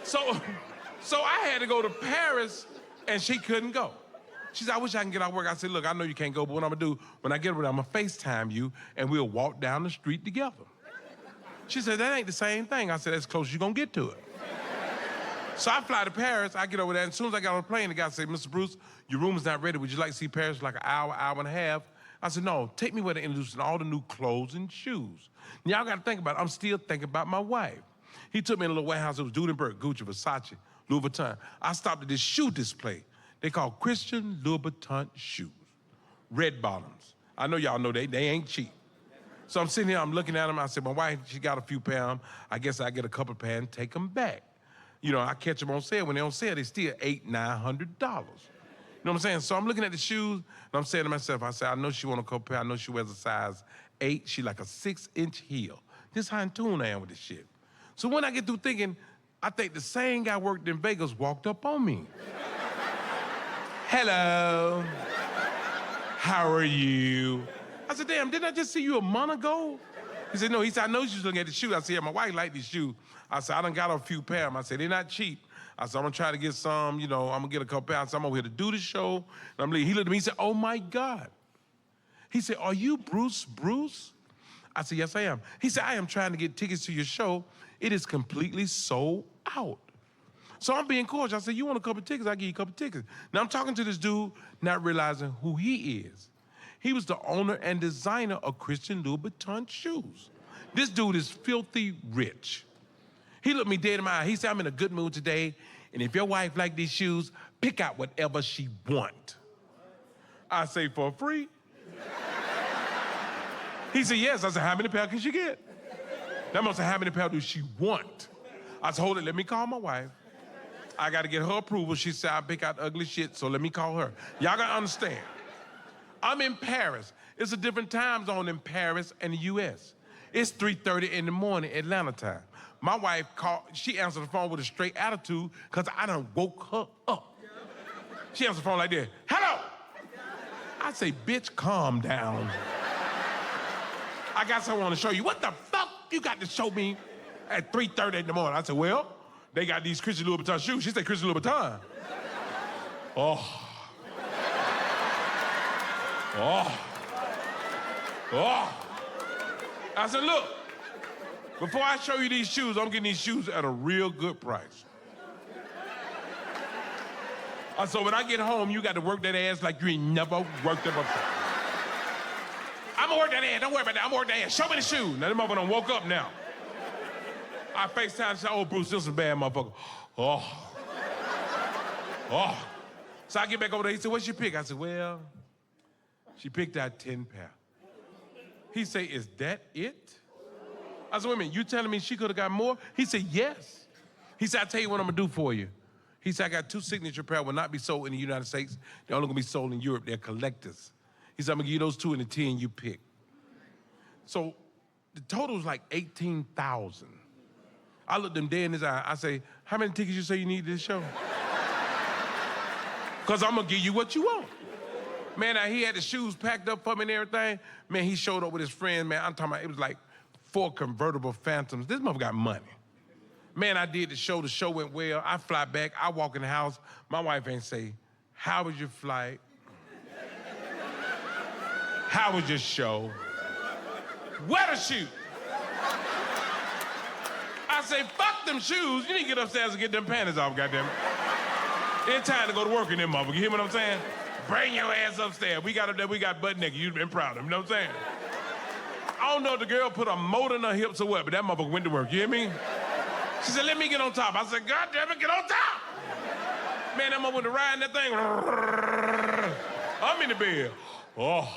So, so I had to go to Paris, and she couldn't go. She said, I wish I can get out of work. I said, look, I know you can't go, but what I'm gonna do, when I get over there, I'm gonna FaceTime you, and we'll walk down the street together. She said, that ain't the same thing. I said, that's close you're gonna get to it. So I fly to Paris, I get over there, and as soon as I got on the plane, the guy said, Mr. Bruce, your room is not ready. Would you like to see Paris for like an hour, hour and a half? I said, no, take me where they're introducing all the new clothes and shoes. Now, y'all gotta think about it. I'm still thinking about my wife. He took me in a little warehouse. It was Dudenberg, Gucci, Versace, Louboutin. I stopped at this shoe display. They call Christian Louboutin shoes. Red bottoms. I know y'all know they ain't cheap. So I'm sitting here, I'm looking at them. I said, my wife, she got a few pounds. I guess I get a couple pounds and take them back. You know, I catch them on sale. When they on sale, they still $800, $900. You know what I'm saying? So I'm looking at the shoes, and I'm saying to myself, I said, I know she want a couple pounds. I know she wears a size 8. She like a 6-inch heel. This how in tune I am with this shit. So when I get through thinking, I think the same guy worked in Vegas walked up on me. Hello. How are you? I said, damn, didn't I just see you a month ago? He said, no. He said, I know you was looking at the shoe. I said, yeah, my wife liked these shoes. I said, I done got a few pairs. I said, they're not cheap. I said, I'm gonna try to get some, you know, I'm gonna get a couple pounds. So I'm over here to do the show. And I'm leaving. He looked at me, he said, oh my God. He said, are you Bruce? I said, yes, I am. He said, I am trying to get tickets to your show. It is completely sold out. So I'm being cordial. I said, you want a couple tickets? I'll give you a couple tickets. Now I'm talking to this dude, not realizing who he is. He was the owner and designer of Christian Louboutin shoes. This dude is filthy rich. He looked me dead in my eye. He said, I'm in a good mood today, and if your wife like these shoes, pick out whatever she want. I say, for free? He said, yes. I said, how many pairs can she get? That must say, how many pairs do she want? I said, hold it, let me call my wife. I gotta get her approval. She said, I pick out ugly shit, so let me call her. Y'all gotta understand. I'm in Paris. It's a different time zone in Paris and the US. It's 3:30 in the morning, Atlanta time. My wife called, she answered the phone with a straight attitude because I done woke her up. She answered the phone like this, hello. I say, bitch, calm down. I got something I want to show you. What the fuck you got to show me at 3:30 in the morning? I said, well, they got these Christian Louboutin shoes. She said, Christian Louboutin. Oh. Oh. Oh. I said, look, before I show you these shoes, I'm getting these shoes at a real good price. I said, when I get home, you got to work that ass like you ain't never worked it before. I'm gonna work that ass, don't worry about that, I'm gonna work that ass. Show me the shoe. Now, them motherfucker done woke up now. I FaceTime and said, oh, Bruce, this is a bad motherfucker. Oh. Oh. So I get back over there, he said, what's your pick? I said, well, she picked out 10 pairs. He said, is that it? I said, wait a minute, you telling me she could have got more? He said, yes. He said, I'll tell you what I'm gonna do for you. He said, I got 2 signature pairs, will not be sold in the United States. They're only gonna be sold in Europe, they're collectors. He said, I'm gonna give you those 2 and the 10 you pick. So the total was like 18,000. I looked him dead in his eye. I say, how many tickets you say you need to this show? Because I'm gonna give you what you want. Man, now he had the shoes packed up for me and everything. Man, he showed up with his friend, man. I'm talking about, it was like 4 convertible Phantoms. This mother got money. Man, I did the show went well. I fly back, I walk in the house. My wife ain't say, how was your flight? How was your show? Where the shoe? I say, fuck them shoes. You need to get upstairs and get them panties off, goddammit. It's time to go to work in them motherfuckers. You hear what I'm saying? Bring your ass upstairs. We got up there, we got butt naked. You've been proud of them, you know what I'm saying? I don't know if the girl put a motor in her hips or what, but that motherfucker went to work, you hear me? She said, let me get on top. I said, God damn it, get on top! Man, that motherfucker riding that thing. I'm in the bed. Oh.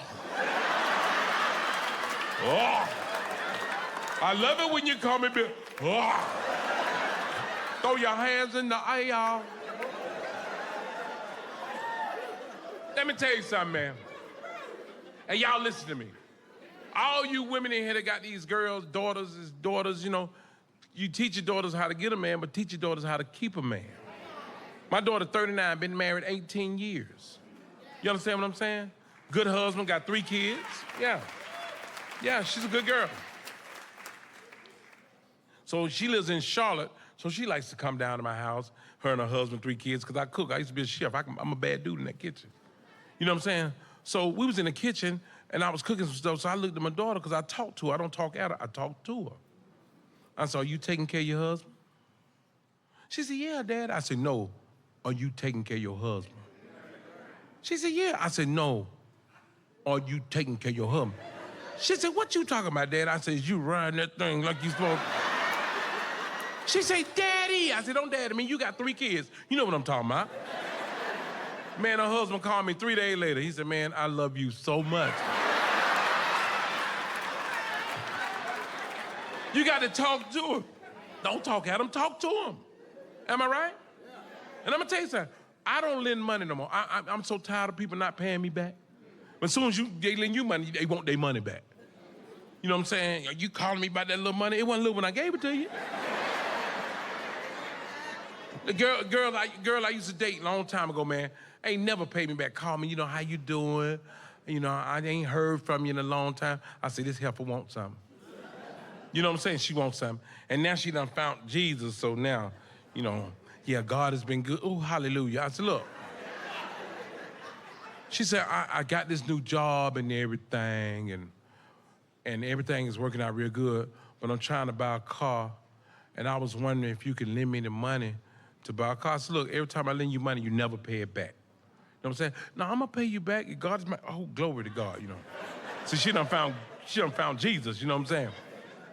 Oh. I love it when you call me Bill. Oh. Throw your hands in the air, y'all. Let me tell you something, man. And y'all listen to me. All you women in here that got these girls, daughters, you know, you teach your daughters how to get a man, but teach your daughters how to keep a man. My daughter, 39, been married 18 years. You understand what I'm saying? Good husband, got 3 kids. Yeah. Yeah, she's a good girl. So she lives in Charlotte. So she likes to come down to my house, her and her husband, 3 kids, because I cook. I used to be a chef. I'm a bad dude in that kitchen. You know what I'm saying? So we was in the kitchen, and I was cooking some stuff, so I looked at my daughter, because I talked to her. I don't talk at her, I talk to her. I said, are you taking care of your husband? She said, yeah, Dad. I said, no, are you taking care of your husband? She said, yeah. I said, no, are you taking care of your husband? She said, what you talking about, Dad? I said, you run that thing like you supposed to. She said, Daddy. I said, don't daddy me, you got 3 kids. You know what I'm talking about. Man, her husband called me 3 days later. He said, man, I love you so much. You got to talk to him. Don't talk at him, talk to him. Am I right? And I'm gonna tell you something. I don't lend money no more. I'm so tired of people not paying me back. But as soon as they lend you money, they want their money back. You know what I'm saying? You calling me about that little money? It wasn't little when I gave it to you. The girl I used to date a long time ago, man, ain't never paid me back. Called me, you know, how you doing? You know, I ain't heard from you in a long time. I said, this heifer wants something. You know what I'm saying? She wants something. And now she done found Jesus, so now, you know, yeah, God has been good. Oh, hallelujah. I said, look. She said, I got this new job and everything, and everything is working out real good, but I'm trying to buy a car, and I was wondering if you could lend me the money to buy a car. I said, look, every time I lend you money, you never pay it back. You know what I'm saying? No, I'm gonna pay you back. God is my, oh, glory to God, you know. So she done found Jesus, you know what I'm saying?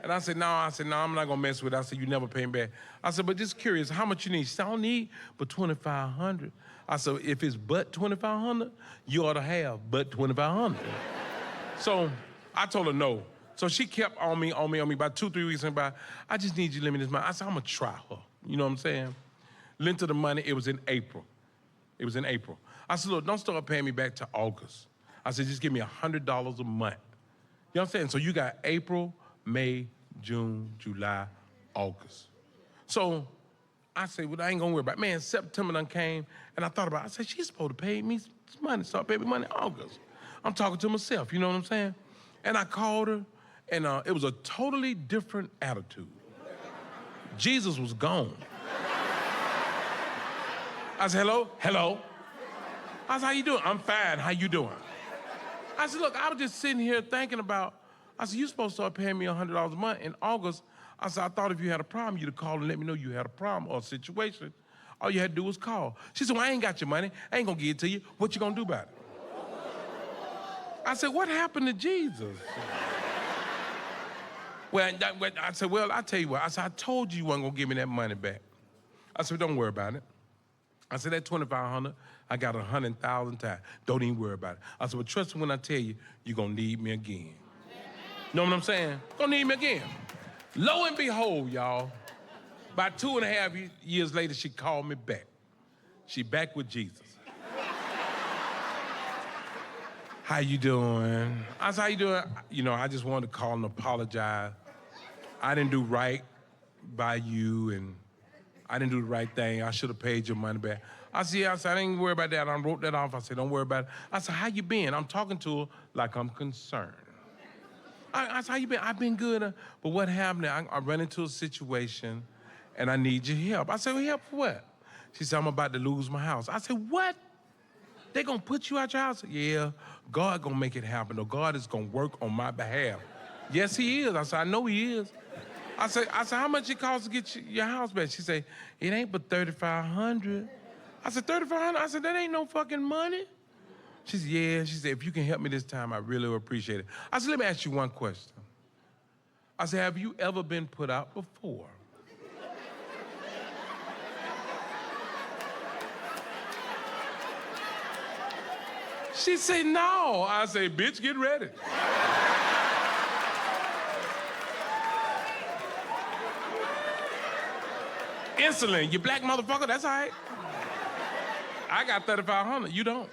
And I said, no, I'm not gonna mess with it. I said, you never pay me back. I said, but just curious, how much you need? She said, I don't need but $2,500. I said, if it's but $2,500, you ought to have but $2,500. So I told her no. So she kept on me. About 2-3 weeks went by. I just need you to lend me this money. I said, I'm gonna try her. You know what I'm saying? Lent her the money, it was in April. I said, look, don't start paying me back to August. I said, just give me $100 a month. You know what I'm saying? So you got April, May, June, July, August. So I said, well, I ain't gonna worry about it. Man, September done came, and I thought about it. I said, she's supposed to pay me some money, start paying me money in August. I'm talking to myself, you know what I'm saying? And I called her, and it was a totally different attitude. Jesus was gone. I said, hello? Hello? I said, how you doing? I'm fine, how you doing? I said, look, I was just sitting here thinking about, I said, you supposed to start paying me $100 a month in August. I said, I thought if you had a problem, you'd call and let me know you had a problem or a situation. All you had to do was call. She said, well, I ain't got your money. I ain't gonna give it to you. What you gonna do about it? I said, what happened to Jesus? Well, I said, well, I tell you what. I said, I told you weren't gonna give me that money back. I said, don't worry about it. I said, that $2,500, I got 100,000 times. Don't even worry about it. I said, well, trust me when I tell you, you're gonna need me again. Know what I'm saying? Gonna need me again. Lo and behold, y'all, about 2.5 years later, she called me back. She back with Jesus. How you doing? I said, how you doing? You know, I just wanted to call and apologize. I didn't do right by you, and I didn't do the right thing. I should have paid your money back. I said, yeah, I didn't worry about that. I wrote that off. I said, don't worry about it. I said, how you been? I'm talking to her like I'm concerned. I said, how you been? I've been good. But what happened? I ran into a situation, and I need your help. I said, well, help for what? She said, I'm about to lose my house. I said, what? They gonna put you out your house? Yeah, God gonna make it happen, or God is gonna work on my behalf. Yes, he is. I said, I know he is. I said, how much it costs to get your house back? She said, it ain't but $3,500. I said, $3,500? I said, that ain't no fucking money. She said, yeah. She said, if you can help me this time, I really would appreciate it. I said, let me ask you one question. I said, have you ever been put out before? She said, no. I said, bitch, get ready. Instantly, you black motherfucker, that's all right. I got $3,500, you don't.